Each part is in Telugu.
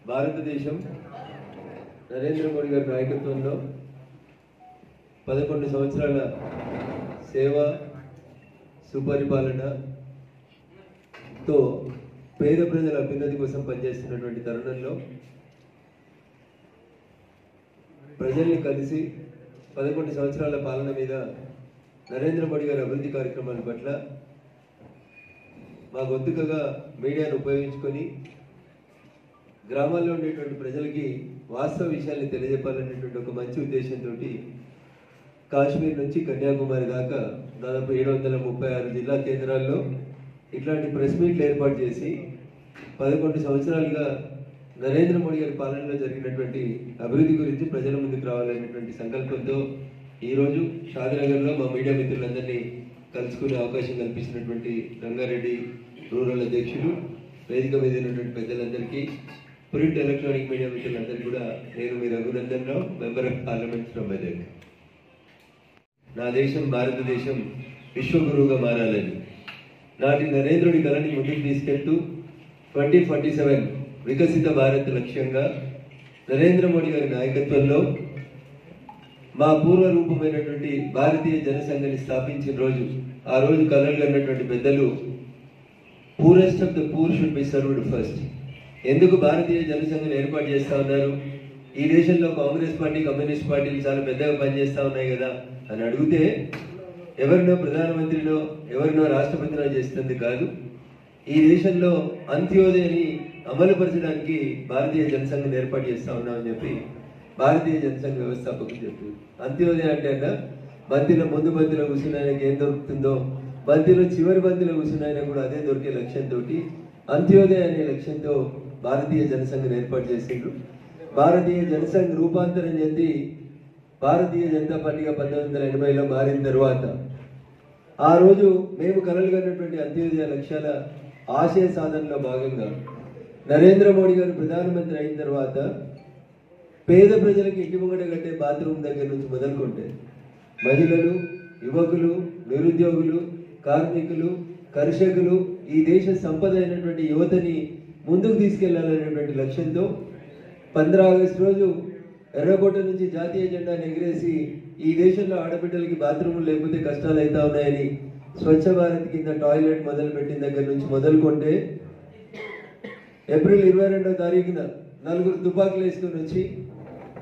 భారతదేశం నరేంద్ర మోడీ గారి నాయకత్వంలో 11 సంవత్సరాల సేవ సుపరిపాలనతో పేద ప్రజల అభ్యున్నతి కోసం పనిచేస్తున్నటువంటి తరుణంలో ప్రజల్ని కలిసి 11 సంవత్సరాల పాలన మీద నరేంద్ర మోడీ గారి అభివృద్ధి కార్యక్రమాల పట్ల మా గొంతుకగా మీడియాను ఉపయోగించుకొని గ్రామాల్లో ఉండేటువంటి ప్రజలకి వాస్తవ విషయాల్ని తెలియజెప్పాలనేటువంటి ఒక మంచి ఉద్దేశంతో కాశ్మీర్ నుంచి కన్యాకుమారి దాకా దాదాపు 736 జిల్లా కేంద్రాల్లో ఇట్లాంటి ప్రెస్ మీట్లు ఏర్పాటు చేసి 11 సంవత్సరాలుగా నరేంద్ర మోడీ గారి పాలనలో జరిగినటువంటి అభివృద్ధి గురించి ప్రజల ముందుకు రావాలనేటువంటి సంకల్పంతో ఈరోజు షాద్నగర్లో మా మీడియా మిత్రులందరినీ కలుసుకునే అవకాశం కల్పించినటువంటి రంగారెడ్డి రూరల్ అధ్యక్షులు, వేదిక మీద ఉన్నటువంటి పెద్దలందరికీ, ప్రింట్ ఎలక్ట్రానిక్ మీడియా మిత్రులందరికీ కూడా నేను మీ Raghunandan Rao, member of parliament from Medak. నా దేశం భారతదేశం విశ్వగురువుగా మారాలని నాటి నరేంద్రుడి కళని ముందుకు తీసుకెళ్తూ 2047 వికసిత భారత్ లక్ష్యంగా నరేంద్ర మోడీ గారి నాయకత్వంలో మా పూర్వ రూపమైనటువంటి భారతీయ జనసంఘని స్థాపించిన రోజు, ఆ రోజు కలలు కన్నటువంటి పెద్దలు poorest of the poor should be served first. ఎందుకు భారతీయ జనసంఘని ఏర్పాటు చేస్తా ఉన్నారు? ఈ దేశంలో కాంగ్రెస్ పార్టీ, కమ్యూనిస్ట్ పార్టీలు చాలా పెద్దగా పనిచేస్తా ఉన్నాయి కదా అని అడిగితే ఎవరినో ప్రధానమంత్రినో ఎవరినో రాష్ట్రపతినో చేస్తుంది కాదు. ఈ దేశంలో అంత్యోదయని అమలుపరచడానికి భారతీయ జనసంఘం ఏర్పాటు చేస్తా ఉన్నామని చెప్పి భారతీయ జనసంఘ వ్యవస్థాపకులు చెప్పారు. అంత్యోదయ అంటే బంతిలో ముందు బంతిలో కూర్చున్న ఆయనకి ఏం దొరుకుతుందో బంతిలో చివరి బంతిలో కూర్చున్న ఆయన కూడా అదే దొరికే లక్ష్యంతో అంత్యోదయ అనే లక్ష్యంతో భారతీయ జనసంఘం ఏర్పాటు చేసిండ్రు. భారతీయ జనసంఘ్ రూపాంతరం చెంది భారతీయ జనతా పార్టీగా 1980లో మారిన తర్వాత ఆ రోజు మేము కలలు కన్నటువంటి అంత్యోదయ లక్ష్యాల ఆశయ సాధనలో భాగంగా నరేంద్ర మోడీ గారు ప్రధానమంత్రి అయిన తర్వాత పేద ప్రజలకు ఇంటి ముంగట కట్టే బాత్రూమ్ దగ్గర నుంచి మొదలుకుంటే మహిళలు, యువకులు, నిరుద్యోగులు, కార్మికులు, కర్షకులు, ఈ దేశ సంపద అయినటువంటి యువతని ముందుకు తీసుకెళ్లాలనేటువంటి లక్ష్యంతో 15 ఆగస్టు రోజు ఎర్రకోట నుంచి జాతీయ జెండాను ఎగిరేసి ఈ దేశంలో ఆడబిడ్డలకి బాత్రూములు లేకపోతే కష్టాలు అవుతా ఉన్నాయని స్వచ్ఛ భారత్ కింద టాయిలెట్ మొదలుపెట్టిన దగ్గర నుంచి మొదలుకుంటే ఏప్రిల్ 22వ తారీఖున 4 తుపాకులు వేసుకుని వచ్చి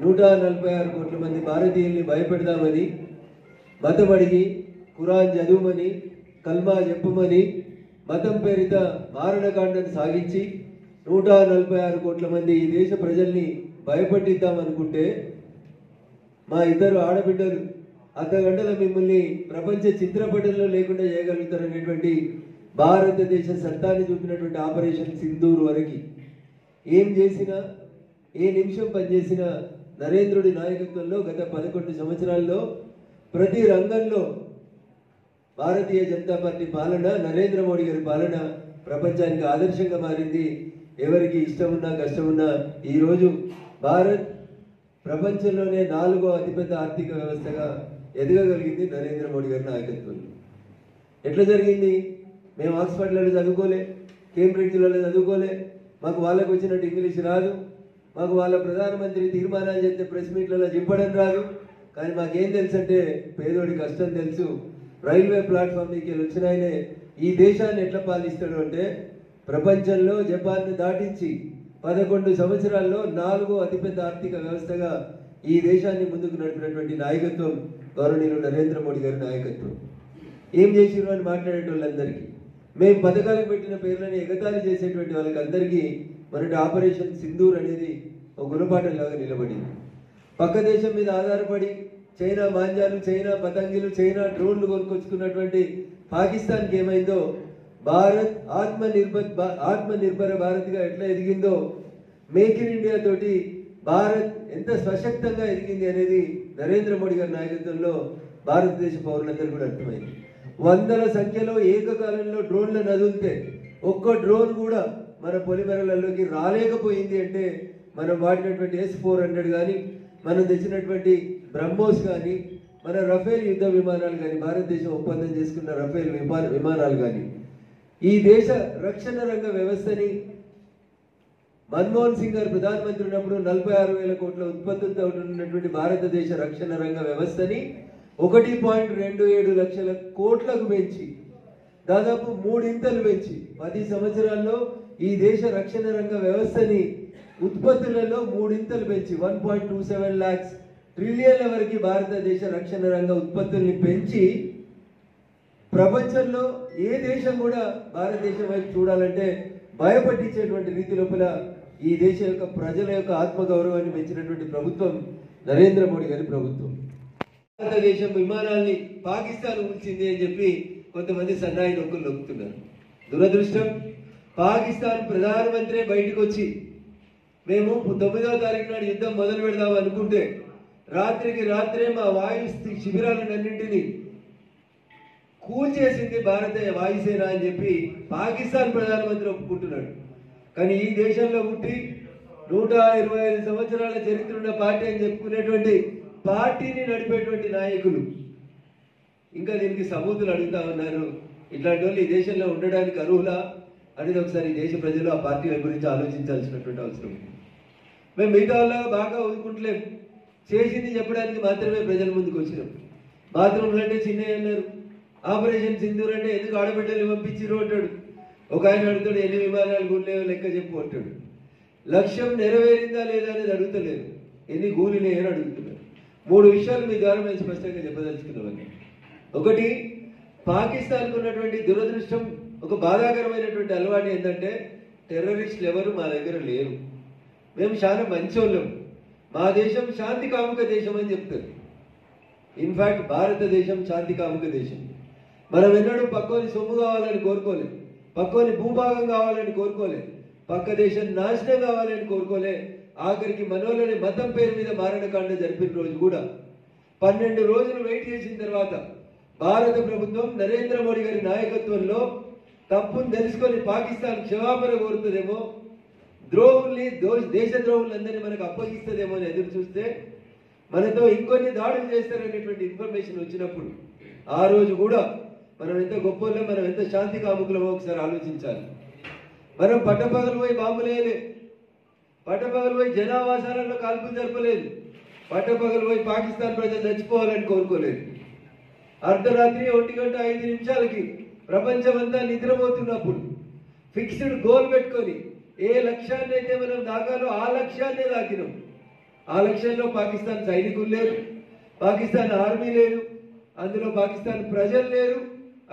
146 కోట్ల మంది భారతీయుల్ని భయపెడదామని మతం అడిగి ఖురాన్ చదువుమని కల్మా చెప్పుమని మతం పేరిట మారణకాండను సాగించి 146 కోట్ల మంది ఈ దేశ ప్రజల్ని భయపెట్టిద్దామనుకుంటే మా ఇద్దరు ఆడబిడ్డలు అర్ధగంటల మిమ్మల్ని ప్రపంచ చిత్రపటంలో లేకుండా చేయగలుగుతారనేటువంటి భారతదేశ సత్తాన్ని చూపినటువంటి ఆపరేషన్ సింధూర్ వరకు ఏం చేసినా, ఏ నిమిషం పనిచేసినా నరేంద్రుడి నాయకత్వంలో గత 11 సంవత్సరాల్లో ప్రతి రంగంలో భారతీయ జనతా పార్టీ పాలన, నరేంద్ర మోడీ గారి పాలన ప్రపంచానికి ఆదర్శంగా మారింది. ఎవరికి ఇష్టమున్నా కష్టమున్నా ఈరోజు భారత్ ప్రపంచంలోనే 4వ అతిపెద్ద ఆర్థిక వ్యవస్థగా ఎదగగలిగింది నరేంద్ర మోడీ గారి నాయకత్వంలో. ఎట్లా జరిగింది? మేము ఆక్స్ఫర్డ్లలో చదువుకోలే, కేంబ్రిడ్జ్లలో చదువుకోలే, మాకు వాళ్ళకు వచ్చినట్టు ఇంగ్లీష్ రాదు, మాకు వాళ్ళ ప్రధానమంత్రి తీర్మానాలు చేస్తే ప్రెస్ మీట్లలో చెప్పడం రాదు. కానీ మాకేం తెలుసు అంటే పేదోడి కష్టం తెలుసు. రైల్వే ప్లాట్ఫామ్ మీకు వచ్చిన ఆయనే ఈ దేశాన్ని ఎట్లా పాలిస్తాడు అంటే ప్రపంచంలో జపాన్ను దాటించి 11 సంవత్సరాల్లో 4వ అతిపెద్ద ఆర్థిక వ్యవస్థగా ఈ దేశాన్ని ముందుకు నడిపినటువంటి నాయకత్వం గౌరవనీయులు నరేంద్ర మోడీ గారి నాయకత్వం. ఏం చేసిరు అని మాట్లాడేటోళ్ళందరికీ, మేము పథకాలకు పెట్టిన పేర్లని ఎగతాళి చేసేటువంటి వాళ్ళకందరికీ మనటి ఆపరేషన్ సింధూర్ అనేది ఒక గుణపాఠంలాగా నిలబడింది. పక్క దేశం మీద ఆధారపడి చైనా మాంజాలు, చైనా పతంగిలు, చైనా డ్రోన్లు కొనుక్కొచ్చుకున్నటువంటి పాకిస్తాన్కి ఏమైందో, భారత్ ఆత్మనిర్భర భారత్గా ఎట్లా ఎదిగిందో, మేక్ ఇన్ ఇండియా తోటి భారత్ ఎంత సశక్తంగా ఎదిగింది అనేది నరేంద్ర మోడీ గారి నాయకత్వంలో భారతదేశ పౌరులందరూ కూడా అర్థమైంది. వందల సంఖ్యలో ఏకకాలంలో డ్రోన్లను వదిలితే ఒక్క డ్రోన్ కూడా మన పొలిమేరలలోకి రాలేకపోయింది అంటే మనం వాడినటువంటి S-400 కానీ, మనం తెచ్చినటువంటి బ్రహ్మోస్ కానీ, మన రఫేల్ యుద్ధ విమానాలు కానీ, భారతదేశం ఒప్పందం చేసుకున్న రఫేల్ విమానాలు కానీ ఈ దేశ రక్షణ రంగ వ్యవస్థని మన్మోహన్ సింగ్ గారు ప్రధానమంత్రి ఉన్నప్పుడు 46,000 కోట్ల ఉత్పత్తులతో ఉన్నటువంటి భారతదేశ రక్షణ రంగ వ్యవస్థని 1.27 లక్షల కోట్లకు పెంచి దాదాపు 3 ఇంతలు పెంచి 10 సంవత్సరాల్లో ఈ దేశ రక్షణ రంగ వ్యవస్థని ఉత్పత్తులలో 3 ఇంతలు పెంచి 1.27 lakhs ట్రిలియన్ల వరకు భారతదేశ రక్షణ రంగ ఉత్పత్తుల్ని పెంచి ప్రపంచంలో ఏ దేశం కూడా భారతదేశం వైపు చూడాలంటే భయపట్టించేటువంటి రీతి లోపల ఈ దేశ యొక్క ప్రజల యొక్క ఆత్మగౌరవాన్ని పెంచినటువంటి ప్రభుత్వం నరేంద్ర మోడీ గారి ప్రభుత్వం. భారతదేశం విమానాల్ని పాకిస్తాన్ కూల్చింది అని చెప్పి కొంతమంది సన్నాయి నొక్కులు నొక్కుతున్నారు. దురదృష్టం, పాకిస్తాన్ ప్రధానమంత్రి బయటకు వచ్చి మేము 9వ తారీఖు నాడు యుద్ధం మొదలు పెడదాం అనుకుంటే రాత్రికి రాత్రే మా వాయు శిబిరాలన్నింటినీ కూల్చేసింది భారతీయ వాయుసేన అని చెప్పి పాకిస్తాన్ ప్రధానమంత్రి ఒప్పుకుంటున్నాడు. కానీ ఈ దేశంలో పుట్టి 125 సంవత్సరాల చరిత్ర ఉన్న పార్టీ అని చెప్పుకునేటువంటి పార్టీని నడిపేటువంటి నాయకులు ఇంకా దీనికి సబూతులు అడుగుతా ఉన్నారు. ఇట్లాంటి వాళ్ళు ఈ దేశంలో ఉండడానికి అర్హులా అనేది ఒకసారి ఈ దేశ ప్రజలు ఆ పార్టీల గురించి ఆలోచించాల్సినటువంటి అవసరం ఉంది. మేము మిగతా వాళ్ళగా బాగా ఊరుకుంటలేము, చేసింది చెప్పడానికి మాత్రమే ప్రజల ముందుకు వచ్చినాం. బాత్రూమ్లు అంటే చిన్నయ్య అన్నారు, ఆపరేషన్ సింధూర్ అంటే ఎందుకు ఆడబిడ్డలు పంపించిరు అంటాడు. ఒక ఆయన అడుగుతాడు ఎన్ని విమానాలు కూలినాయో లెక్క చెప్పు అంటాడు. లక్ష్యం నెరవేరిందా లేదా అనేది అడుగుతలేదు, ఎన్ని కూలినాయో అని అడుగుతున్నారు. 3 విషయాలు మీ ద్వారా మేము స్పష్టంగా చెప్పదలుచుకున్నామని. ఒకటి, పాకిస్తాన్కు ఉన్నటువంటి దురదృష్టం, ఒక బాధాకరమైనటువంటి అలవాటు ఏంటంటే టెర్రరిస్టులు ఎవరు మా దగ్గర లేరు, మేము చాలా మంచోళ్ళం, మా దేశం శాంతి కాముక దేశం అని చెప్తారు. ఇన్ఫాక్ట్ భారతదేశం శాంతి కాముక దేశం. మనం ఎన్నడూ పక్కోని సొమ్ము కావాలని కోరుకోలేదు, పక్కోని భూభాగం కావాలని కోరుకోలేదు, పక్క దేశం నాశనం కావాలని కోరుకోలే. ఆఖరికి మనోళ్ళని మతం పేరు మీద మారణకాండ జరిపిన రోజు కూడా 12 రోజులు వెయిట్ చేసిన తర్వాత భారత ప్రభుత్వం నరేంద్ర మోడీ గారి నాయకత్వంలో తప్పును తెలుసుకొని పాకిస్తాన్ క్షమాపణ కోరుతుందేమో, ద్రోహుల్ని దేశ ద్రోహులందరినీ మనకు అప్పగిస్తుందేమో అని ఎదురు చూస్తే మనతో ఇంకొన్ని దాడులు చేస్తారనేటువంటి ఇన్ఫర్మేషన్ వచ్చినప్పుడు ఆ రోజు కూడా మనం ఎంత గొప్పలో, మనం ఎంత శాంతి కాముకులమో ఒకసారి ఆలోచించాలి. మనం పట్టపగలు పోయి బాంబులు వేయలే, పట్టపగలు పోయి జనావాసాలలో కాల్పులు జరపలేదు, పట్టపగలు పోయి పాకిస్తాన్ ప్రజలు చచ్చిపోవాలని కోరుకోలేదు. అర్ధరాత్రి 1:05 ప్రపంచమంతా నిద్రపోతున్నప్పుడు ఫిక్స్డ్ గోల్ పెట్టుకొని ఏ లక్ష్యాన్ని అయితే మనం దాకాలో ఆ లక్ష్యాన్నే దాకినాం. ఆ లక్ష్యంలో పాకిస్తాన్ సైనికులు లేరు, పాకిస్తాన్ ఆర్మీ లేదు, అందులో పాకిస్తాన్ ప్రజలు లేరు.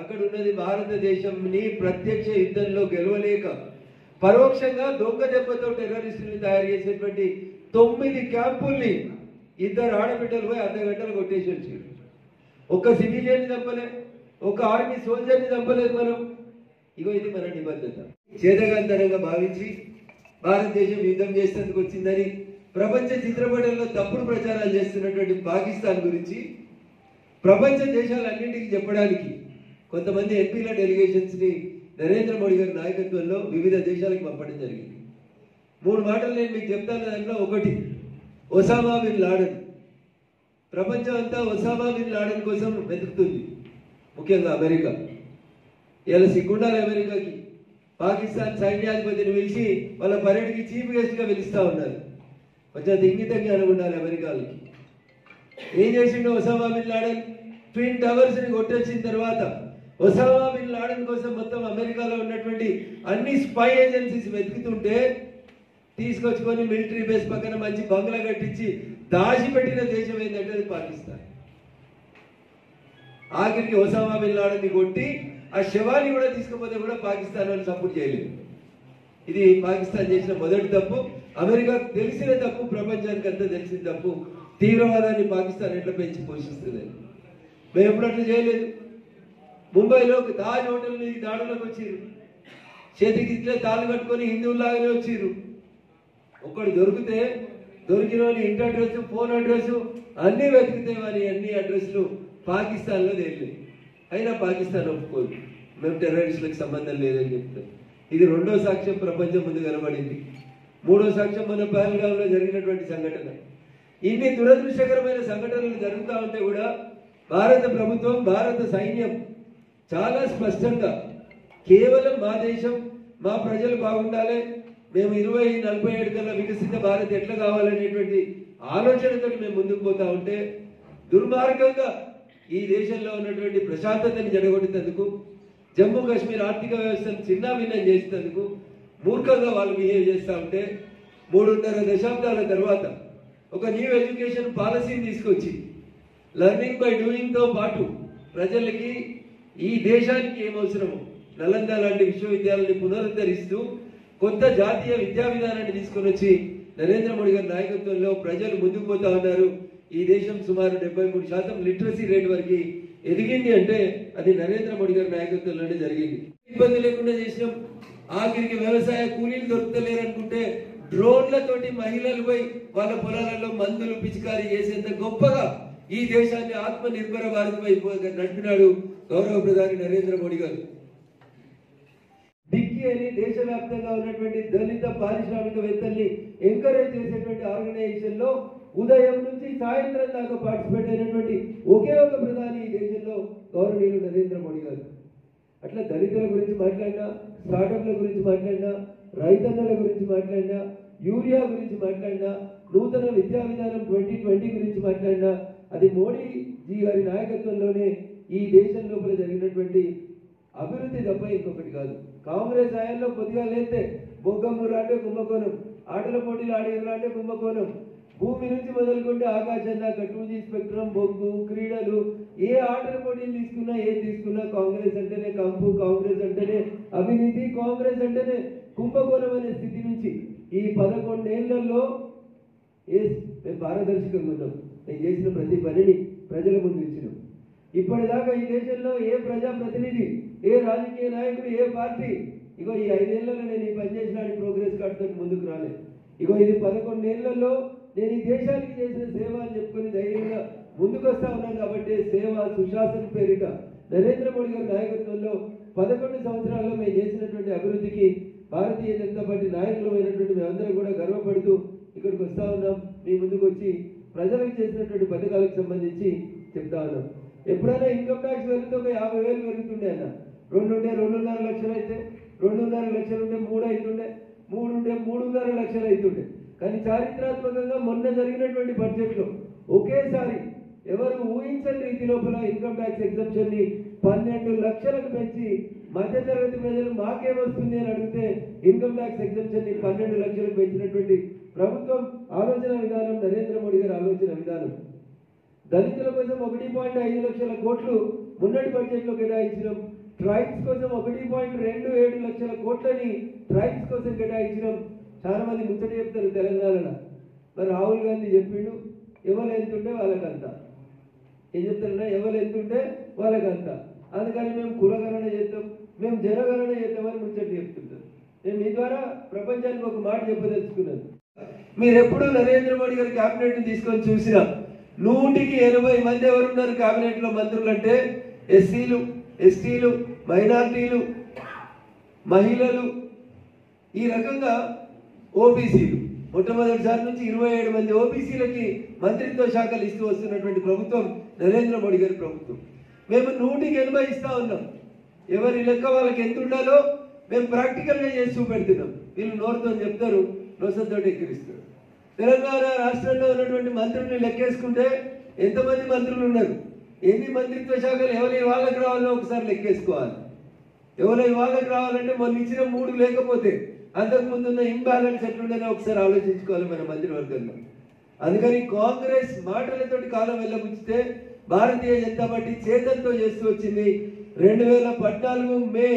అక్కడ ఉన్నది భారతదేశంని ప్రత్యక్ష యుద్ధంలో గెలవలేక పరోక్షంగా దొంగ దెబ్బతో టెర్రరిస్టుల్ని తయారు చేసేటువంటి 9 క్యాంపుల్ని 2 ఆడబిడ్డలు పోయి అర్ధగంటలు కొట్టేసి వచ్చారు. ఒక సివిలియన్ని చంపలే, ఒక ఆర్మీ సోల్జర్ని చంపలేదు మనం. ఇగో ఇది మన నిబద్ధత. చేతగాంతరంగా భావించి భారతదేశం యుద్ధం చేసేందుకు వచ్చిందని ప్రపంచ చిత్రపటంలో తప్పుడు ప్రచారాలు చేస్తున్నటువంటి పాకిస్తాన్ గురించి ప్రపంచ దేశాలన్నింటికి చెప్పడానికి కొంతమంది ఎంపీల డెలిగేషన్స్ని నరేంద్ర మోడీ గారి నాయకత్వంలో వివిధ దేశాలకు పంపడం జరిగింది. 3 మాటలు నేను మీకు చెప్తాను. దాంట్లో ఒకటి, ఒసామా బిన్ లాడెన్. ప్రపంచం అంతా ఒసామా బిన్ లాడెన్ కోసం వెతుకుతుంది, ముఖ్యంగా అమెరికా. ఇలా సిగ్గుండాలి అమెరికాకి. పాకిస్తాన్ సైన్యాధిపతిని పిలిచి వాళ్ళ పర్యటనకి చీఫ్ గెస్ట్గా పిలుస్తూ ఉన్నారు. కొంచెం దింగితంగా అనుకుండాలి అమెరికాలకి. ఏం చేసిండో ఒసామా బిన్ లాడెన్? ట్విన్ టవర్స్ని కొట్టొచ్చిన తర్వాత ఒసామా బిన్ లాడెన్ కోసం మొత్తం అమెరికాలో ఉన్నటువంటి అన్ని స్పై ఏజెన్సీస్ వెతుకుతుంటే తీసుకొచ్చుకొని మిలిటరీ బేస్ పక్కన మంచి బంగ్లా కట్టించి దాచిపెట్టిన దేశం ఏంటంటే అది పాకిస్తాన్. ఆఖరికి ఒసామా బిన్ లాడెన్ని కొట్టి ఆ శవాన్ని కూడా తీసుకుపోతే కూడా పాకిస్తాన్ వాళ్ళు సపోర్ట్ చేయలేదు. ఇది పాకిస్తాన్ చేసిన మొదటి తప్పు, అమెరికాకు తెలిసిన తప్పు, ప్రపంచానికి అంతా తెలిసిన తప్పు. తీవ్రవాదాన్ని పాకిస్తాన్ ఎట్లా పెంచి పోషిస్తుంది. మేము ఎప్పుడు అట్లా చేయలేదు. ముంబైలో తాజ్ హోటల్ నుంచి దాడులకు వచ్చిర్రు, చేతికి ఇట్లే తాళ్ళు కట్టుకొని హిందువులాగానే వచ్చిర్రు. ఒక్కడు దొరికితే దొరికిన వాళ్ళు ఇంటి అడ్రస్, ఫోన్ అడ్రస్ అన్నీ వెతికితే వారి అన్ని అడ్రస్లు పాకిస్తాన్లో తేలినాయి. అయినా పాకిస్తాన్ ఒప్పుకోదు, మేము టెర్రరిస్టులకు సంబంధం లేదని చెప్తాం. ఇది 2వ సాక్ష్యం ప్రపంచం ముందు కనబడింది. 3వ సాక్ష్యం మన పహల్గాంలో జరిగినటువంటి సంఘటన. ఇన్ని దురదృష్టకరమైన సంఘటనలు జరుగుతూ ఉంటే కూడా భారత ప్రభుత్వం, భారత సైన్యం చాలా స్పష్టంగా కేవలం మా దేశం, మా ప్రజలు బాగుండాలి, మేము 2047 కల్లా వికసిత భారత్ ఎట్లా కావాలనేటువంటి ఆలోచనతో మేము ముందుకు పోతా ఉంటే దుర్మార్గంగా ఈ దేశంలో ఉన్నటువంటి ప్రశాంతతని జడగొట్టేందుకు జమ్మూ కాశ్మీర్ ఆర్థిక వ్యవస్థను చిన్నాభిన్నం చేసేందుకు మూర్ఖంగా వాళ్ళు బిహేవ్ చేస్తూ ఉంటే 3.5 దశాబ్దాల తర్వాత ఒక న్యూ ఎడ్యుకేషన్ పాలసీని తీసుకొచ్చి లర్నింగ్ బై డూయింగ్తో పాటు ప్రజలకి ఈ దేశానికి ఏమవసరమో నలంద లాంటి విశ్వవిద్యాలయాన్ని పునరుద్ధరిస్తూ కొత్త జాతీయ విద్యా విధానాన్ని తీసుకొని వచ్చి నరేంద్ర మోడీ గారి నాయకత్వంలో ప్రజలు ముందుకు పోతా ఉన్నారు. ఈ దేశం సుమారు 73% లిటరసీ రేట్ వరకు ఎదిగింది అంటే అది నరేంద్ర మోడీ గారి నాయకత్వంలోనే జరిగింది. ఇబ్బంది లేకుండా చేసినాం. ఆఖరికి వ్యవసాయ కూలీలు దొరుకుతలేరు అనుకుంటే డ్రోన్లతోటి మహిళలు పోయి వాళ్ళ పొలాలలో మందులు పిచికారీ చేసేంత గొప్పగా ఈ దేశాన్ని ఆత్మ నిర్భర భారత్ వైపు నడిపినాడు గౌరవ ప్రధాని నరేంద్ర మోడీ గారు. డిక్కీ అని దేశవ్యాప్తంగా ఉన్నటువంటి దళిత పారిశ్రామికవేత్తల్ని ఎంకరేజ్ చేసేటువంటి ఆర్గనైజేషన్ లో ఉదయం నుంచి సాయంత్రం దాకా పార్టిసిపేట్ అయినటువంటి ఒకే ఒక ప్రధాని ఈ దేశంలో గౌరవనీయులు నరేంద్ర మోడీ గారు. అట్లా దళితుల గురించి మాట్లాడినా, స్టార్టప్ల గురించి మాట్లాడినా, రైతన్నల గురించి మాట్లాడినా, యూరియా గురించి మాట్లాడినా, నూతన విద్యా విధానం 2020 గురించి మాట్లాడినా అది మోడీజీ గారి నాయకత్వంలోనే ఈ దేశం లోపల జరిగినటువంటి అభివృద్ధి తప్ప ఇంకొకటి కాదు. కాంగ్రెస్ హయాంలో కొద్దిగా లేస్తే బొగ్గమ్మూరు అంటే కుంభకోణం, ఆటల పోటీలు ఆడేరు అంటే కుంభకోణం, భూమి నుంచి మొదలుకుంటే ఆకాశం దాకా 2G స్పెక్ట్రమ్, బొగ్గు, క్రీడలు, ఏ ఆటల పోటీలు తీసుకున్నా ఏది తీసుకున్నా కాంగ్రెస్ అంటేనే కంపు, కాంగ్రెస్ అంటేనే అవినీతి, కాంగ్రెస్ అంటేనే కుంభకోణం అనే స్థితి నుంచి ఈ 11 ఏళ్లలో మేము పారదర్శకంగా ఉన్నాం. నేను చేసిన ప్రతి పనిని ప్రజల ముందు ఇచ్చినాం. ఇప్పటిదాకా ఈ దేశంలో ఏ ప్రజాప్రతినిధి, ఏ రాజకీయ నాయకుడు, ఏ పార్టీ ఇగో ఈ 5 ఏళ్లలో నేను ఈ పని చేసిన ప్రోగ్రెస్ కార్డుతో ముందుకు రాలేదు. ఇగో ఇది 11 ఏళ్లలో నేను ఈ దేశానికి చేసిన సేవ అని చెప్పుకొని ధైర్యంగా ముందుకు వస్తా ఉన్నాను. కాబట్టి సేవ సుశాసన పేరిట నరేంద్ర మోడీ గారి నాయకత్వంలో 11 సంవత్సరాల్లో మేము చేసినటువంటి అభివృద్ధికి భారతీయ జనతా పార్టీ నాయకులమైనటువంటి మేమందరం కూడా గర్వపడుతూ ఇక్కడికి వస్తా ఉన్నాం. మీ ముందుకు వచ్చి ప్రజలకు చేసినటువంటి పథకాలకు సంబంధించి చెప్తా ఉన్నాం. ఎప్పుడైనా ఇన్కమ్ ట్యాక్స్ పెరిగితే ఒక 50,000 పెరుగుతుండే అన్న. 2 ఉంటే 2.5 లక్షలు అయితే, 2.5 లక్షలు ఉంటే 3 అవుతుండే, 3 ఉంటే 3.5 లక్షలు అవుతుండే. కానీ చారిత్రాత్మకంగా మొన్న జరిగినటువంటి బడ్జెట్లో ఒకేసారి ఎవరు ఊహించని రీతి లోపల ఇన్కమ్ ట్యాక్స్ ఎగ్జంప్షన్ ని 12 లక్షలకు పెంచి మధ్యతరగతి ప్రజలు మాకేమొస్తుంది అని అడిగితే ఇన్కమ్ ట్యాక్స్ ఎగ్జంప్షన్ ని 12 లక్షలకు పెంచినటువంటి ప్రభుత్వం ఆలోచన విధానం నరేంద్ర మోడీ గారి ఆలోచన విధానం. దళితుల కోసం 1.5 లక్షల కోట్లు మొన్నటి బడ్జెట్ లో కేటాయించడం, ట్రైబ్స్ కోసం 1.27 లక్షల కోట్లని ట్రైబ్స్ కోసం కేటాయించడం. చాలా మంది ముచ్చట చెప్తారు తెలంగాణలో. మరి రాహుల్ గాంధీ చెప్పిండు ఎవరు ఎంతుంటే వాళ్ళకంతా. ఏం చెప్తారన్నా, ఎవరు ఎంతుంటే వాళ్ళకంతా. అందుకని మేము కులగణన చేస్తాం, మేము జనగణన చేస్తామని ముచ్చట చెప్తుంటారు. నేను మీ ద్వారా ప్రపంచానికి ఒక మాట చెప్పదలుచుకున్నాను. మీరు ఎప్పుడు నరేంద్ర మోడీ గారి క్యాబినెట్ ని తీసుకొని చూసినా 100కి 80 మంది ఎవరున్నారు క్యాబినెట్ లో మంత్రులు అంటే ఎస్సీలు, ఎస్టీలు, మైనార్టీలు, మహిళలు, ఈ రకంగా ఓబీసీలు. మొట్టమొదటిసారి నుంచి 27 మంది ఓబీసీలకి మంత్రిత్వ శాఖలు ఇస్తూ వస్తున్నటువంటి ప్రభుత్వం నరేంద్ర మోడీ గారి ప్రభుత్వం. మేము 100కి 80 ఇస్తా ఉన్నాం. ఎవరి లెక్క వాళ్ళకి ఎంత ఉండాలో మేము ప్రాక్టికల్గా చేసి చూపెడుతున్నాం. వీళ్ళు నోరుతో చెప్తారు, నోసంతో ఎక్కిరిస్తారు. తెలంగాణ రాష్ట్రంలో ఉన్నటువంటి మంత్రుల్ని లెక్కేసుకుంటే ఎంతమంది మంత్రులు ఉన్నారు, ఎన్ని మంత్రిత్వ శాఖలు ఎవరి వాళ్ళకి రావాలో ఒకసారి లెక్కేసుకోవాలి. ఎవరి వాళ్ళకి రావాలంటే మొన్న ఇచ్చిన 3 లేకపోతే అంతకుముందు ఉన్న ఇంబ్యాలెన్స్ ఎట్లుండేనో ఒకసారి ఆలోచించుకోవాలి మన మంత్రివర్గంలో. అందుకని కాంగ్రెస్ మాటలతోటి కాలం వెళ్ళబుచ్చితే భారతీయ జనతా పార్టీ చేతంతో చేస్తూ వచ్చింది. 2014 మే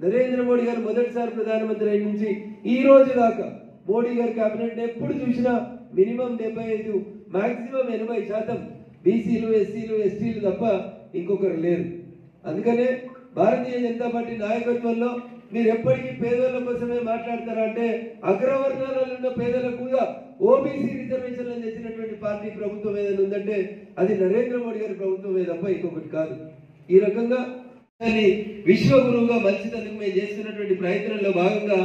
నరేంద్ర మోడీ గారు మొదటిసారి ప్రధానమంత్రి అయిన నుంచి ఈ రోజు దాకా మోడీ గారి కేబినెట్ ఎప్పుడు చూసినా మినిమం 75, మాక్సిమం 80% బీసీలు, ఎస్సీలు, ఎస్టీలు తప్ప ఇంకొకరు లేరు. అందుకనే భారతీయ జనతా పార్టీ నాయకత్వంలో మీరు ఎప్పటికీ పేదల కోసమే మాట్లాడతారా అంటే అగ్రవర్ణాలలో ఉన్న పేదలకు కూడా ఓబీసీ రిజర్వేషన్లను తెచ్చినటువంటి పార్టీ ప్రభుత్వం ఏదైనా ఉందంటే అది నరేంద్ర మోడీ గారి ప్రభుత్వమే తప్ప ఇంకొకటి కాదు. ఈ రకంగా విశ్వగురువుగా మలిచేందుకు మేము చేస్తున్నటువంటి ప్రయత్నంలో భాగంగా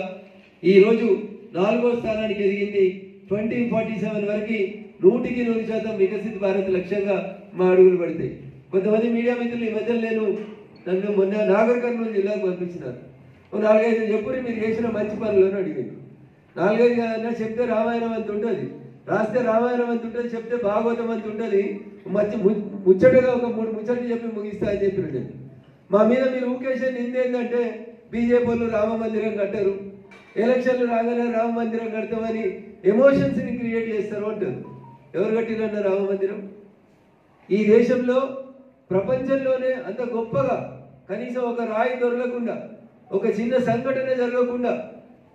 ఈ రోజు 4వ స్థానానికి ఎదిగింది. 2047 వరకు 100% వికసిత భారత్ లక్ష్యంగా మా అడుగులు పడతాయి. కొంతమంది మీడియా మిత్రులు ఈ మధ్యలో నన్ను మొన్న నాగర్ కర్నూలు జిల్లాకు పంపించినారు. 4-5 చెప్పురి మీరు చేసిన మంచి పనులను అడిగారు. 4-5 కాదన్నా, చెప్తే రామాయణం అంత ఉంటుంది, రాస్తే రామాయణం అంత ఉంటుంది, చెప్తే భాగవతం అంత ఉంటుంది. ముచ్చటగా ఒక 3 ముచ్చట్లు చెప్పి ముగిస్తా అని చెప్పిన నేను. మా మీద మీరు ఊకేసే నిందేందంటే బీజేపీ వాళ్ళు రామ మందిరం కట్టరు, ఎలక్షన్లు రాగానే రామ మందిరం కడతామని ఎమోషన్స్ని క్రియేట్ చేస్తారు అంటారు. ఎవరు కట్టిరన్న రామ మందిరం? ఈ దేశంలో ప్రపంచంలోనే అంత గొప్పగా కనీసం ఒక రాయి దొరకకుండా, ఒక చిన్న సంఘటన జరగకుండా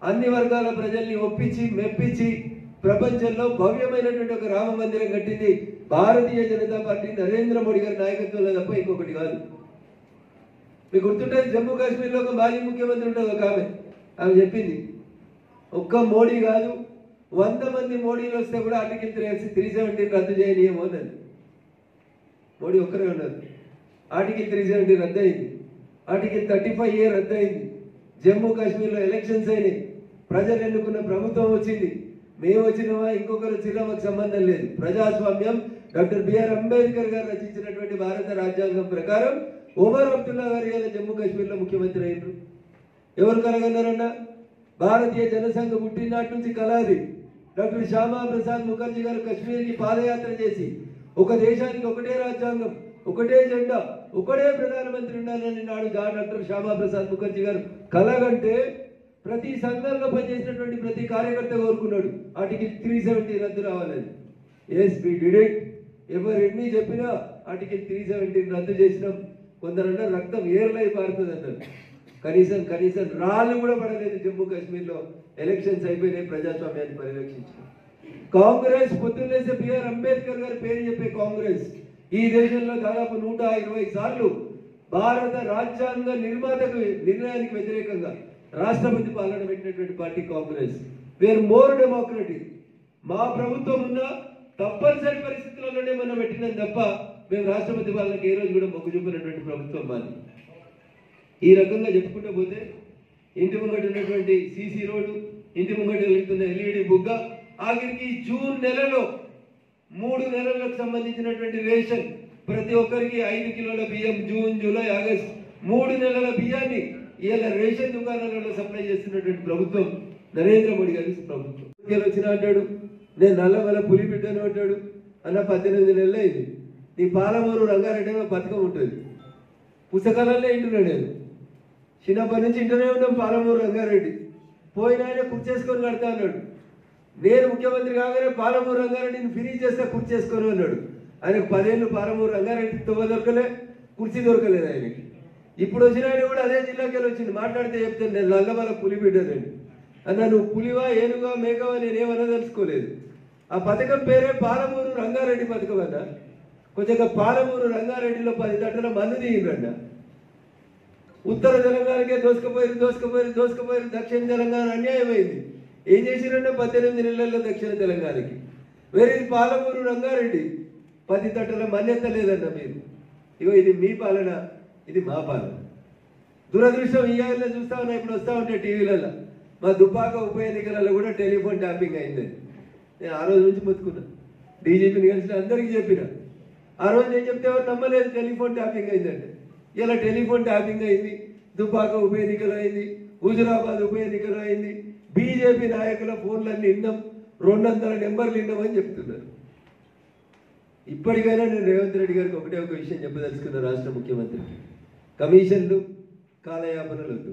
అన్ని వర్గాల ప్రజల్ని ఒప్పించి మెప్పించి ప్రపంచంలో భవ్యమైనటువంటి ఒక రామ మందిరం కట్టింది భారతీయ జనతా పార్టీ నరేంద్ర మోడీ గారి నాయకత్వంలో తప్ప ఇంకొకటి కాదు. మీకు గుర్తుంటుంది, జమ్మూ కాశ్మీర్లో ఒక మాజీ ముఖ్యమంత్రి ఉంటుంది, ఒక ఆమె చెప్పింది, ఒక్క మోడీ కాదు 100 మంది మోడీలు వస్తే కూడా ఆర్టికల్ 370 రద్దు చేయనియేమో అన్నది. మోడీ ఒక్కరే ఉన్నారు. ఆర్టికల్ 370 రద్దు అయింది, ఆర్టికల్ 35A రద్దు అయింది. జమ్మూ కాశ్మీర్లో ఎలక్షన్స్ అయినాయి, ప్రజలు ఎన్నుకున్న ప్రభుత్వం వచ్చింది. మేము వచ్చినవా ఇంకొకరు వచ్చినా మాకు సంబంధం లేదు. ప్రజాస్వామ్యం డాక్టర్ బిఆర్ అంబేద్కర్ గారు రచించినటువంటి భారత రాజ్యాంగం ప్రకారం ఒమర్ అబ్దుల్లా గారు ఇలా జమ్మూ కాశ్మీర్లో ముఖ్యమంత్రి అయ్యారు. ఎవరు కలగన్నారన్నా? భారతీయ జనసంఘ పుట్టినాటి నుంచి కలాది డాక్టర్ శ్యామా ప్రసాద్ ముఖర్జీ గారు కశ్మీర్కి పాదయాత్ర చేసి ఒక దేశానికి ఒకటే రాజ్యాంగం, ఒకటే జెండా, ఒకటే ప్రధానమంత్రి ఉండాలని నాడు డాక్టర్ శ్యామా ప్రసాద్ ముఖర్జీ గారు కలగంటే ప్రతి సంఘంలో పనిచేసినటువంటి ప్రతి కార్యకర్త కోరుకున్నాడు ఆర్టికల్ 370 రద్దు రావాలని. Yes we did it. ఎవరు ఎన్ని చెప్పినా ఆర్టికల్ 370 రద్దు చేసినాం. కొందరన్నా రక్తం ఏర్లై పారుతుంది అన్నారు. కనీసం రాళ్ళు కూడా పడలేదు జమ్మూ కాశ్మీర్లో. ఎలక్షన్స్ అయిపోయినాయి, ప్రజాస్వామ్యాన్ని పరిరక్షించారు. కాంగ్రెస్ పొద్దున్నేసే బిఆర్ అంబేద్కర్ గారి పేరు చెప్పే కాంగ్రెస్ ఈ దేశంలో దాదాపు 120 సార్లు భారత రాజ్యాంగ నిర్ణయానికి వ్యతిరేకంగా రాష్ట్రపతి పాలన పెట్టినటువంటి party Congress. We're more democratic. మా ప్రభుత్వం ఉన్న తప్పనిసరి పరిస్థితులలోనే మనం పెట్టినాం తప్ప మేము రాష్ట్రపతి పాలనకి ఏ రోజు కూడా మొగ్గు చూపినటువంటి ప్రభుత్వం మాది. ఈ రకంగా చెప్పుకుంటూ పోతే ఇంటి ముంగట ఉన్నటువంటి సీసీ రోడ్డు, ఇంటి ముంగట వెళ్తున్న ఎల్ఈడి బుగ్గ, ఆఖరికి జూన్ నెలలో 3 నెలలకు సంబంధించినటువంటి రేషన్ ప్రతి ఒక్కరికి 5 కిలోల బియ్యం, జూన్ జూలై ఆగస్ట్ 3 నెలల బియ్యాన్ని ఇలా రేషన్ దుకాణాలలో సప్లై చేస్తున్నటువంటి ప్రభుత్వం నరేంద్ర మోడీ గారి ప్రభుత్వం. వచ్చిన అంటాడు నేను నల్లమల పులి బిడ్డను అంటాడు. అన్న 18 నెలలు అయింది. నీ పాలమూరు రంగారెడ్డి పథకం ఉంటుంది, పుస్తకాలల్లో ఇంటున్నాడు. నేను చిన్నప్పటి నుంచి ఇంటనే ఉన్నాం. పాలమూరు రంగారెడ్డి పోయిన ఆయన కుర్చేసుకొని కడతా అన్నాడు. నేను ముఖ్యమంత్రి కాగానే పాలమూరు రంగారెడ్డిని ఫినిష్ చేస్తే కుర్చేసుకొని అన్నాడు. ఆయనకు 10 ఏళ్ళు పాలమూరు రంగారెడ్డి తొవ్వ దొరకలే, కుర్చీ దొరకలేదు ఆయనకి. ఇప్పుడు వచ్చిన ఆయన కూడా అదే జిల్లాకి వెళ్ళి వచ్చింది. మాట్లాడితే చెప్తాను నేను నల్లమల పులి బిడ్డనండి అన్న. నువ్వు పులివా ఏనుగా మేకవా నేనేమన్నా తెలుసుకోలేదు. ఆ పథకం పేరే పాలమూరు రంగారెడ్డి పథకం అన్న. కొంచెంగా పాలమూరు రంగారెడ్డిలో 10 తట్టల మందు దిగిండ్రన్న. ఉత్తర తెలంగాణకే దోసుకుపోయారు. దక్షిణ తెలంగాణ అన్యాయమైంది. ఏం చేసిరంటే 18 నెలల్లో దక్షిణ తెలంగాణకి. వేరే పాలమూరు రంగారెడ్డి 10 తట్టల మన్యత లేదన్న మీరు. ఇగో ఇది మీ పాలన, ఇది మా పాలన. దురదృష్టం ఇవాళ చూస్తా ఉన్నా, ఇప్పుడు వస్తూ ఉంటాయి టీవీలలో. మా దుబ్బాక ఉప ఎన్నికలలో కూడా టెలిఫోన్ ట్యాపింగ్ అయిందని నేను ఆ రోజు నుంచి మొత్తుకున్నా. డీజీపీని కలిసిన అందరికీ చెప్పిన. ఆ రోజు నేను చెప్తే ఎవరు నమ్మలేదు టెలిఫోన్ ట్యాపింగ్ అయిందంటే. ఇలా టెలిఫోన్ ట్యాపింగ్ అయింది, దుబ్బాక ఉప ఎన్నికలు అయింది, హుజురాబాద్ ఉప ఎన్నికలు అయింది. బీజేపీ నాయకుల ఫోన్లన్నీ విన్నాం, 200 నెంబర్లు విన్నామని చెప్తున్నారు. ఇప్పటికైనా నేను రేవంత్ రెడ్డి గారికి ఒకటే ఒక విషయం చెప్పదలుచుకున్న రాష్ట్ర ముఖ్యమంత్రి, కమిషన్లు కాలయాపనలు వద్దు,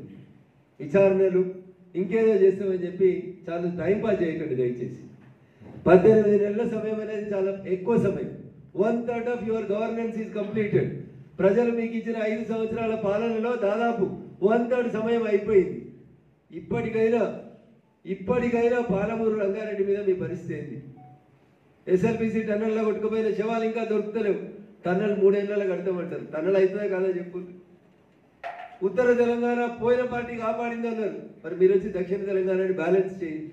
విచారణలు ఇంకేదో చేస్తామని చెప్పి చాలా టైంపాస్ చేయకండి దయచేసి. 18 నెలల సమయం అనేది చాలా ఎక్కువ సమయం. 1/3 of your governance is completed. ప్రజలు మీకు ఇచ్చిన 5 సంవత్సరాల పాలనలో దాదాపు 1/3 సమయం అయిపోయింది. ఇప్పటికైనా పాలమూరు రంగారెడ్డి మీద మీ పరిస్థితి ఏంది? ఎస్ఎల్బిసి టన్నెల్లో కొట్టుకుపోయిన శవాలు ఇంకా దొరుకుతలేవు. టన్నెల్ 3 ఏళ్ళలో కడతామంటారు. టన్నెల్ అవుతుందా కాదా చెప్పు. ఉత్తర తెలంగాణ పోయిన పార్టీ కాపాడింది అన్నారు. మరి మీరు వచ్చి దక్షిణ తెలంగాణని బ్యాలెన్స్ చేయండి.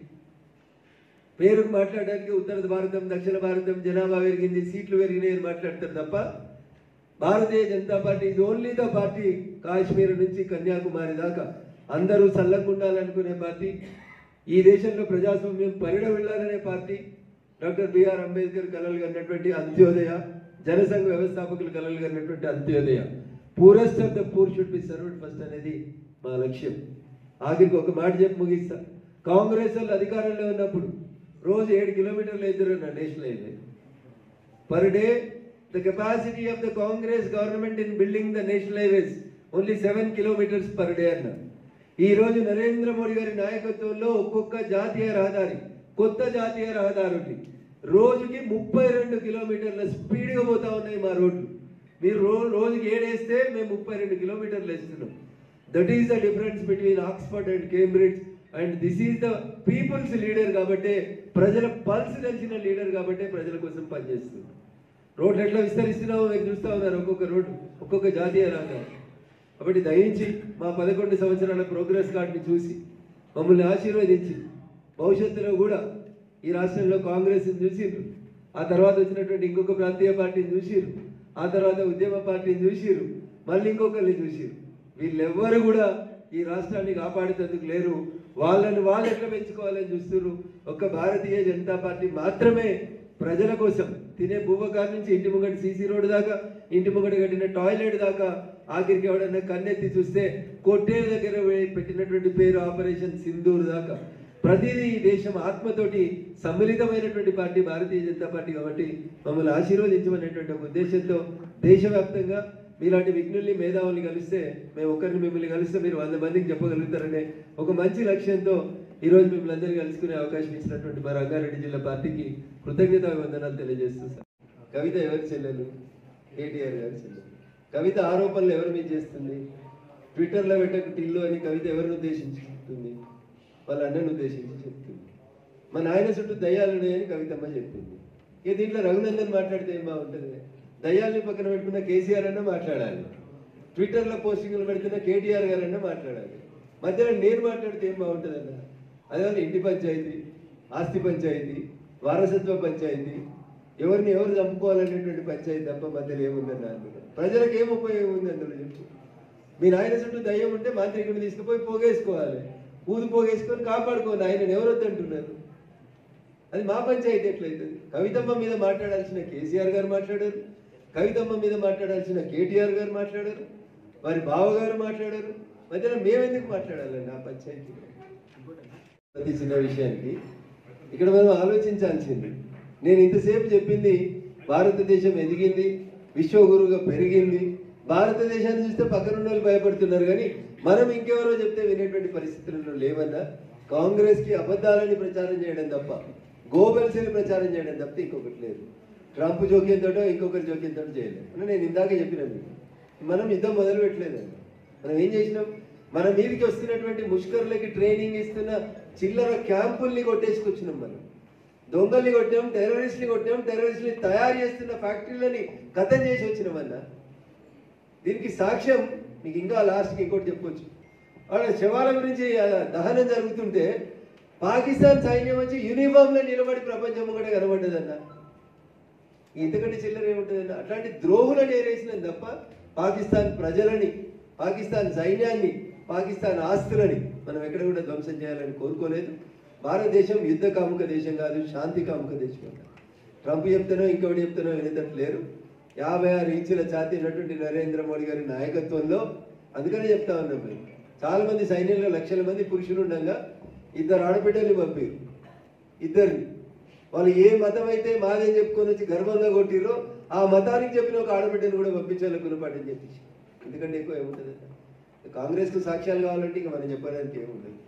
పేరుకు మాట్లాడడానికి ఉత్తర భారతం దక్షిణ భారతం జనాభా పెరిగింది, సీట్లు పెరిగినాయని మాట్లాడతారు తప్ప Bharatiya Janata party is only the party Kashmir నుంచి కన్యాకుమారి దాకా అందరూ చల్లగా ఉండాలనుకునే పార్టీ. ఈ దేశంలో ప్రజాస్వామ్యం పరిడవిల్లాలనే పార్టీ. డాక్టర్ బిఆర్ అంబేద్కర్ కలలు కన్నటువంటి అంత్యోదయ, జనసంఘ వ్యవస్థాపకులు కలలు కన్నటువంటి Antyodaya, poorest of the poor should be served first అనేది మా లక్ష్యం. ఆఖరికి ఒక మాట చెప్పి ముగిస్తా. కాంగ్రెస్ వాళ్ళు అధికారంలో ఉన్నప్పుడు రోజు 7 కిలోమీటర్లు ఎదురున్న national highway per day. The capacity of the Congress government in building the national highways only 7 kilometers per day అన్నారు. ఈ రోజు నరేంద్ర మోడీ గారి నాయకత్వంలో ఒక్కొక్క జాతీయ రహదారి, కొత్త జాతీయ రహదారి రోజుకి 32 kilometerల స్పీడ్గా పోతా ఉన్నాయి మా రోడ్లు. మీరు రోజుకి 7 వేస్తే మేము 32 kilometers వేస్తున్నాం. That is the difference between Oxford and Cambridge. And this is the people's leader కాబట్టి, ప్రజల పల్స్ తెలిసిన లీడర్ కాబట్టి ప్రజల కోసం పనిచేస్తుంది. రోడ్లు ఎట్లా విస్తరిస్తున్నామో మీరు చూస్తూ ఉన్నారు, ఒక్కొక్క రోడ్డు, ఒక్కొక్క జాతీయ రహదారి. కాబట్టి దయించి మా 11 సంవత్సరాల ప్రోగ్రెస్ కార్డుని చూసి మమ్మల్ని ఆశీర్వదించి భవిష్యత్తులో కూడా ఈ రాష్ట్రంలో కాంగ్రెస్ని చూసిర్రు, ఆ తర్వాత వచ్చినటువంటి ఇంకొక ప్రాంతీయ పార్టీని చూసిర్రు, ఆ తర్వాత ఉద్యమ పార్టీని చూసిర్రు, మళ్ళీ ఇంకొకరిని చూసిర్రు. వీళ్ళెవ్వరు కూడా ఈ రాష్ట్రాన్ని కాపాడేందుకు లేరు. వాళ్ళని వాళ్ళు ఎట్లా పెంచుకోవాలని చూస్తున్నారు. ఒక్క భారతీయ జనతా పార్టీ మాత్రమే ప్రజల కోసం తినే బువ్వకారు నుంచి ఇంటి ముంగటి సీసీ రోడ్డు దాకా, ఇంటి ముంగట కట్టిన టాయిలెట్ దాకా, ఆఖరికి ఎవడన్నా కన్నెత్తి చూస్తే కొట్టే దగ్గర పెట్టినటువంటి పేరు ఆపరేషన్ సింధూర్ దాకా ప్రతిదీ ఈ దేశం ఆత్మతోటి సమ్మిళితమైనటువంటి పార్టీ భారతీయ జనతా పార్టీ. కాబట్టి మమ్మల్ని ఆశీర్వదించమనేటువంటి ఒక ఉద్దేశంతో దేశవ్యాప్తంగా మీలాంటి విఘ్నుల్ని, మేధావుల్ని కలిస్తే, మేము ఒకరిని మిమ్మల్ని కలిస్తే మీరు 100 మందికి చెప్పగలుగుతారనే ఒక మంచి లక్ష్యంతో ఈరోజు మిమ్మల్ని అందరినీ కలుసుకునే అవకాశం ఇచ్చినటువంటి మా రంగారెడ్డి జిల్లా పార్టీకి కృతజ్ఞతాభివందనాలు తెలియజేస్తూ సార్. కవిత ఎవరి చెల్లెలు? కేటీఆర్ గారి చెల్లెలు. కవిత ఆరోపణలు ఎవరి మీద చేస్తుంది? ట్విట్టర్లో పెట్టకు టిల్లు అని కవిత ఎవరిని ఉద్దేశించి చెప్తుంది? వాళ్ళ అన్నను ఉద్దేశించి చెప్తుంది. మా నాయన చుట్టూ దయ్యాలు ఉన్నాయని కవితమ్మ చెప్పింది. ఇక దీంట్లో రఘునందన్ మాట్లాడితే ఏం బాగుంటుంది? దయ్యాల్ని పక్కన పెట్టుకున్న కేసీఆర్ అన్న మాట్లాడాలి, ట్విట్టర్లో పోస్టింగ్లు పెడుతున్న కేటీఆర్ గారు అన్న మాట్లాడాలి. మధ్యలో నేను మాట్లాడితే ఏం బాగుంటుంది అన్న? అదే ఇంటి పంచాయతీ, ఆస్తి పంచాయతీ, వారసత్వ పంచాయతీ, ఎవరిని ఎవరు చంపుకోవాలనేటువంటి పంచాయతీ తప్ప మధ్యలో ఏముందన్న? అందులో ప్రజలకు ఏం ఉపయోగం ఉంది అందులో చెప్పు. మీ నాయన చుట్టూ దయ్యం ఉంటే మాంత్రికుడిని తీసుకుపోయి పోగేసుకోవాలి, ఊదు పోగేసుకొని కాపాడుకోవాలి. ఆయనను ఎవరొద్దంటున్నారు? అది మా పంచాయతీ ఎట్లయితుంది? కవితమ్మ మీద మాట్లాడాల్సిన కేసీఆర్ గారు మాట్లాడారు, కవితమ్మ మీద మాట్లాడాల్సిన కేటీఆర్ గారు మాట్లాడారు, వారి బావగారు మాట్లాడారు. మధ్యలో మేమెందుకు మాట్లాడాలండి ఆ పంచాయతీ? ప్రతి చిన్న విషయానికి ఇక్కడ మనం ఆలోచించాల్సింది. నేను ఇంతసేపు చెప్పింది భారతదేశం ఎదిగింది, విశ్వగురువుగా పెరిగింది. భారతదేశాన్ని చూస్తే పక్కన ఉన్న వాళ్ళు భయపడుతున్నారు, కానీ మనం ఇంకెవరో చెప్తే వినేటువంటి పరిస్థితుల్లో లేవన్నా. కాంగ్రెస్కి అబద్ధాలని ప్రచారం చేయడం తప్ప, గోబెల్స్ని ప్రచారం చేయడం తప్ప ఇంకొకటి లేదు. ట్రంప్ జోక్యంతో ఇంకొకరి జోక్యంతో చేయలేదు. నేను ఇందాకే చెప్పినాను, మనం యుద్ధం మొదలు పెట్టలేదండి. మనం ఏం చేసినాం? మన మీదకి వస్తున్నటువంటి ముష్కర్లకి ట్రైనింగ్ ఇస్తున్న చిల్లర క్యాంపుల్ని కొట్టేసుకొచ్చినాం. మనం దొంగల్ని కొట్టాం, టెర్రరిస్ట్ని కొట్టాం, టెర్రరిస్ట్ని తయారు చేస్తున్న ఫ్యాక్టరీలని కథం చేసి వచ్చినామన్నా. దీనికి సాక్ష్యం మీకు ఇంకా లాస్ట్కి ఇంకోటి చెప్పొచ్చు. వాళ్ళ శవాల గురించి దహనం జరుగుతుంటే పాకిస్తాన్ సైన్యం వచ్చి యూనిఫామ్లో నిలబడి ప్రపంచం కూడా కనబడ్డదన్న. ఇంతకంటే చిల్లర ఏముంటుందన్న? అట్లాంటి ద్రోహులను ఏరేసినాం తప్ప పాకిస్తాన్ ప్రజలని, పాకిస్తాన్ సైన్యాన్ని, పాకిస్తాన్ ఆస్తులని మనం ఎక్కడ కూడా ధ్వంసం చేయాలని కోరుకోలేదు. భారతదేశం యుద్ధ కాముక దేశం కాదు, శాంతి కాముక దేశం అంట. ట్రంప్ చెప్తానో ఇంకొకటి చెప్తానో వినేటట్టు లేరు. 56 ఇంచుల ఛాతీ ఉన్నటువంటి నరేంద్ర మోడీ గారి నాయకత్వంలో, అందుకనే చెప్తా ఉన్నాం మేము, చాలా మంది సైన్యంలో లక్షల మంది పురుషులు ఉండగా 2 ఆడబిడ్డల్ని పంపారు. ఇద్దరిని వాళ్ళు ఏ మతం అయితే మాదని చెప్పుకొని వచ్చి గర్వంగా కొట్టిరో ఆ మతానికి చెప్పిన ఒక ఆడబిడ్డను కూడా పంపించాలి గుణపాఠం చెప్పేసి. ఎందుకంటే ఎక్కువ ఏముంటుంది? కాంగ్రెస్కు సాక్ష్యాలు కావాలంటే ఇంకా మనం చెప్పడానికి ఏముండదు.